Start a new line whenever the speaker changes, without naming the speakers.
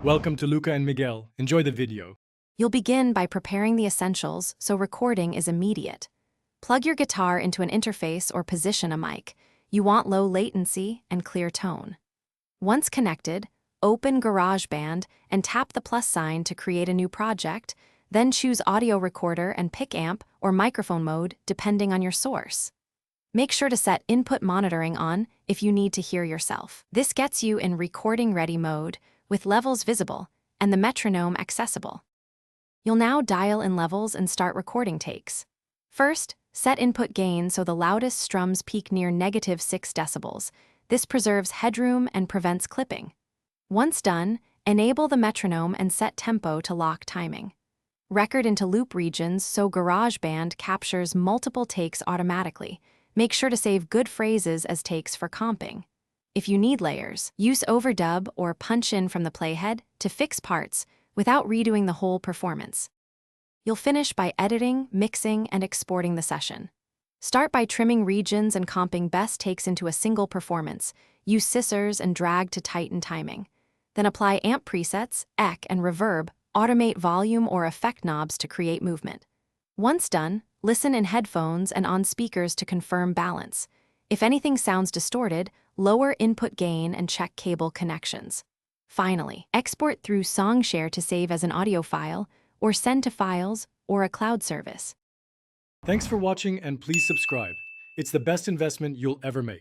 Welcome to Luca and Miguel. Enjoy the video.
You'll begin by preparing the essentials so recording is immediate. Plug your guitar into an interface or position a mic. You want low latency and clear tone. Once connected, open Garageband and tap the plus sign to create a new project, then choose audio recorder and pick amp or microphone mode depending on your source. Make sure to set input monitoring on if you need to hear yourself. This gets you in recording-ready mode with levels visible and the metronome accessible. You'll now dial in levels and start recording takes. First, set input gain so the loudest strums peak near -6 decibels. This preserves headroom and prevents clipping. Once done, enable the metronome and set tempo to lock timing. Record into loop regions so Garageband captures multiple takes automatically. Make sure to save good phrases as takes for comping. If you need layers, use overdub or punch in from the playhead to fix parts without redoing the whole performance. You'll finish by editing, mixing, and exporting the session. Start by trimming regions and comping best takes into a single performance. Use scissors and drag to tighten timing. Then apply amp presets, EQ, and reverb. Automate volume or effect knobs to create movement. Once done, listen in headphones and on speakers to confirm balance. If anything sounds distorted, lower input gain and check cable connections. Finally, export through SongShare to save as an audio file, or send to files or a cloud service.
Thanks for watching and please subscribe. It's the best investment you'll ever make.